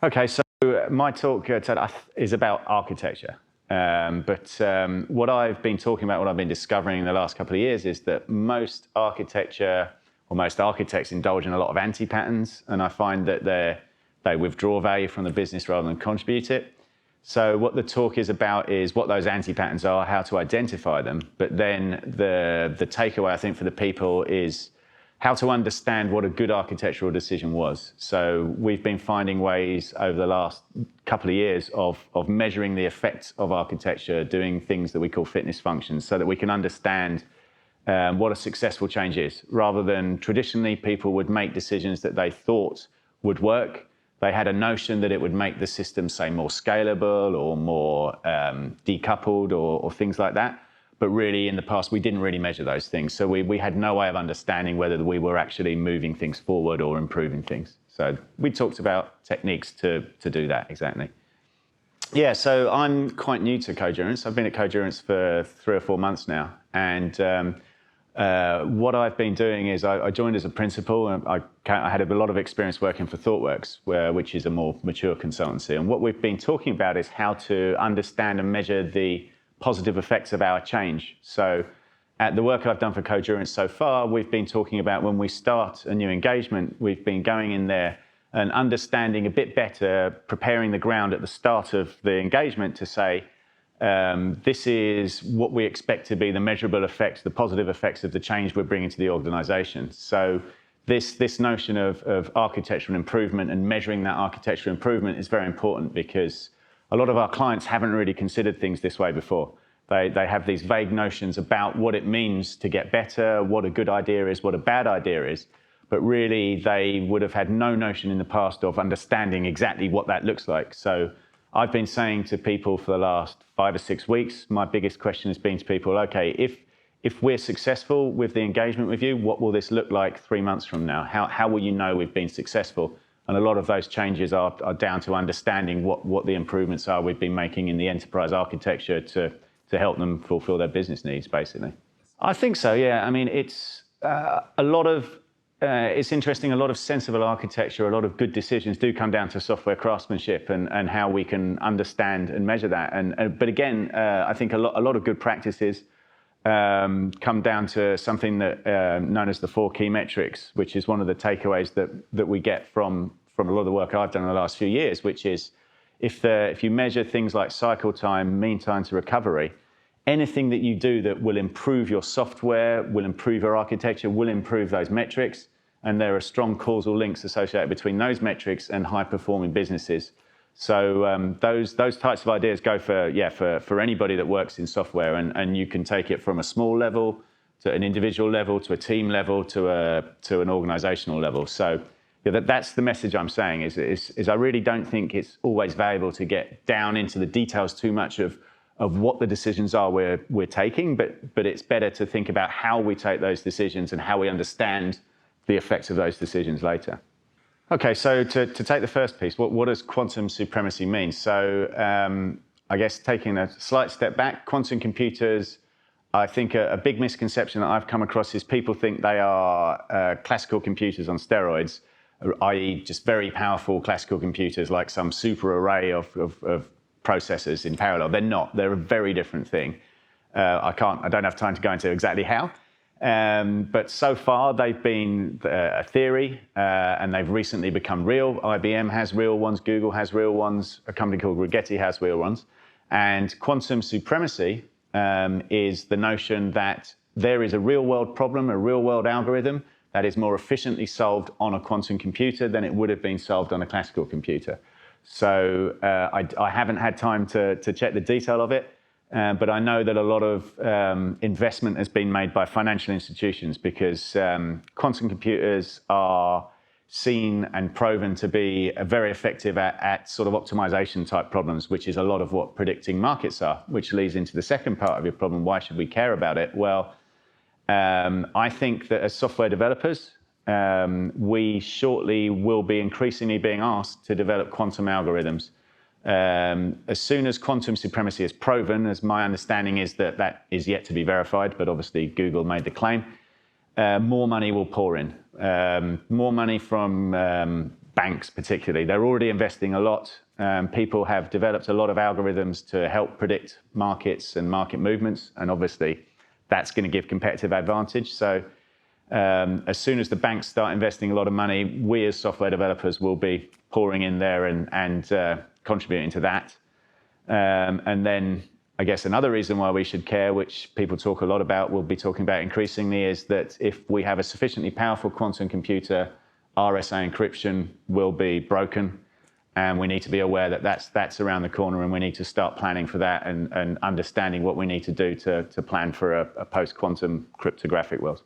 Okay, so my talk today is about architecture. What I've been talking about, what I've been discovering in the last couple of years is that most architecture, or most architects indulge in a lot of anti-patterns, and I find that they withdraw value from the business rather than contribute it. So what the talk is about is what those anti-patterns are, how to identify them, but then the takeaway I think for the people is how to understand what a good architectural decision was. So we've been finding ways over the last couple of years of measuring the effects of architecture, doing things that we call fitness functions, so that we can understand what a successful change is. Rather than traditionally people would make decisions that they thought would work, they had a notion that it would make the system, say, more scalable or more decoupled or things like that. But really, in the past, we didn't really measure those things. So we had no way of understanding whether we were actually moving things forward or improving things. So we talked about techniques to do that, exactly. Yeah, so I'm quite new to Codurance. I've been at Codurance for 3 or 4 months now. And what I've been doing is I joined as a principal, and I had a lot of experience working for ThoughtWorks, which is a more mature consultancy. And what we've been talking about is how to understand and measure the positive effects of our change. So at the work I've done for Codurance so far, we've been talking about when we start a new engagement, we've been going in there and understanding a bit better, preparing the ground at the start of the engagement to say, this is what we expect to be the measurable effects, the positive effects of the change we're bringing to the organization. So this notion of architectural improvement and measuring that architectural improvement is very important, because a lot of our clients haven't really considered things this way before. They have these vague notions about what it means to get better, what a good idea is, what a bad idea is, but really they would have had no notion in the past of understanding exactly what that looks like. So I've been saying to people for the last 5 or 6 weeks, my biggest question has been to people, okay, if we're successful with the engagement with you, what will this look like 3 months from now? How will you know we've been successful? And a lot of those changes are down to understanding what the improvements are we've been making in the enterprise architecture to help them fulfill their business needs, basically. I think so, yeah. I mean, it's it's interesting, a lot of sensible architecture, a lot of good decisions do come down to software craftsmanship and how we can understand and measure that. But again, I think a lot of good practices come down to something that known as the 4 key metrics, which is one of the takeaways that we get from a lot of the work I've done in the last few years, which is if you measure things like cycle time, mean time to recovery, anything that you do that will improve your software, will improve your architecture, will improve those metrics. And there are strong causal links associated between those metrics and high-performing businesses. So those types of ideas go for anybody that works in software, and you can take it from a small level to an individual level to a team level to an organizational level. So that's the message I'm saying is I really don't think it's always valuable to get down into the details too much of what the decisions are we're taking, but it's better to think about how we take those decisions and how we understand the effects of those decisions later. Okay, so to take the first piece, what does quantum supremacy mean? So I guess taking a slight step back, quantum computers, I think a big misconception that I've come across is people think they are classical computers on steroids, i.e. just very powerful classical computers like some super array of processors in parallel. They're not. They're a very different thing. I don't have time to go into exactly how. But so far they've been a theory, and they've recently become real. IBM has real ones, Google has real ones, a company called Rigetti has real ones. And quantum supremacy is the notion that there is a real world problem, a real world algorithm that is more efficiently solved on a quantum computer than it would have been solved on a classical computer. So I haven't had time to check the detail of it. But I know that a lot of investment has been made by financial institutions because quantum computers are seen and proven to be very effective at sort of optimization type problems, which is a lot of what predicting markets are, which leads into the second part of your problem. Why should we care about it? Well, I think that as software developers, we shortly will be increasingly being asked to develop quantum algorithms. As soon as quantum supremacy is proven, as my understanding is that is yet to be verified, but obviously Google made the claim, more money will pour in. More money from banks particularly. They're already investing a lot. People have developed a lot of algorithms to help predict markets and market movements, and obviously that's going to give competitive advantage. So as soon as the banks start investing a lot of money, we as software developers will be pouring in there and contributing to that. And then I guess another reason why we should care, which people talk a lot about, we'll be talking about increasingly, is that if we have a sufficiently powerful quantum computer, RSA encryption will be broken. And we need to be aware that that's around the corner, and we need to start planning for that and understanding what we need to do to plan for a post-quantum cryptographic world.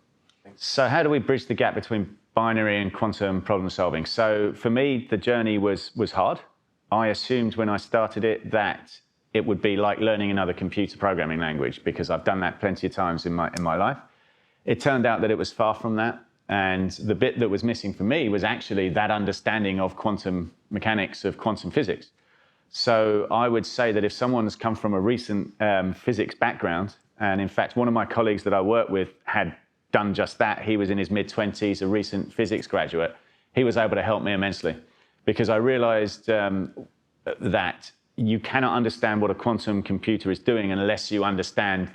So how do we bridge the gap between binary and quantum problem solving? So for me, the journey was hard. I assumed when I started it that it would be like learning another computer programming language, because I've done that plenty of times in my life. It turned out that it was far from that. And the bit that was missing for me was actually that understanding of quantum mechanics, of quantum physics. So I would say that if someone's come from a recent physics background, and in fact, one of my colleagues that I work with had done just that. He was in his mid-20s, a recent physics graduate. He was able to help me immensely, because I realized that you cannot understand what a quantum computer is doing unless you understand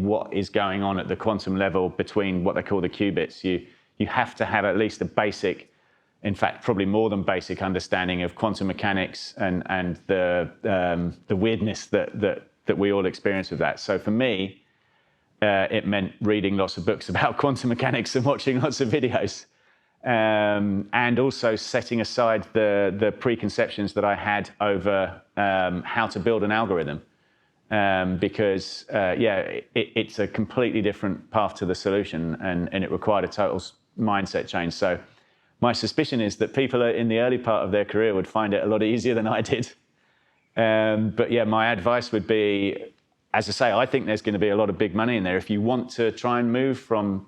what is going on at the quantum level between what they call the qubits. You have to have at least a basic, in fact, probably more than basic understanding of quantum mechanics and the weirdness that we all experience with that. So for me, it meant reading lots of books about quantum mechanics and watching lots of videos. And also setting aside the preconceptions that I had over how to build an algorithm, because it's a completely different path to the solution, and it required a total mindset change. So my suspicion is that people in the early part of their career would find it a lot easier than I did. But yeah, my advice would be, as I say, I think there's going to be a lot of big money in there. If you want to try and move from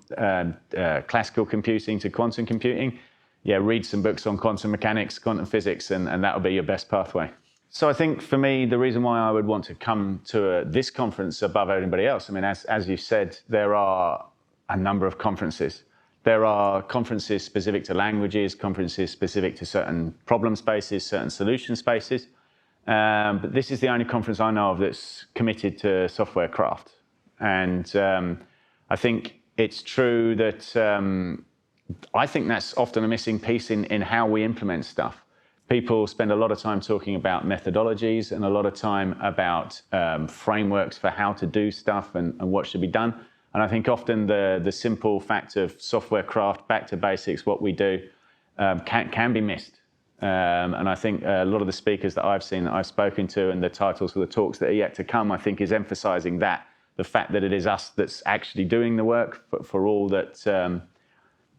classical computing to quantum computing, read some books on quantum mechanics, quantum physics, and that'll be your best pathway. So I think for me, the reason why I would want to come to this conference above everybody else, I mean, as you said, there are a number of conferences. There are conferences specific to languages, conferences specific to certain problem spaces, certain solution spaces. But this is the only conference I know of that's committed to software craft. And I think it's true that I think that's often a missing piece in how we implement stuff. People spend a lot of time talking about methodologies and a lot of time about frameworks for how to do stuff and what should be done. And I think often the simple fact of software craft, back to basics, what we do, can be missed. And I think a lot of the speakers that I've seen, that I've spoken to, and the titles of the talks that are yet to come, I think is emphasizing that, the fact that it is us that's actually doing the work, for all that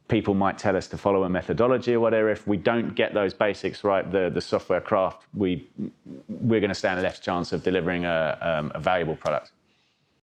people might tell us to follow a methodology or whatever. If we don't get those basics right, the software craft, we're going to stand a less chance of delivering a valuable product.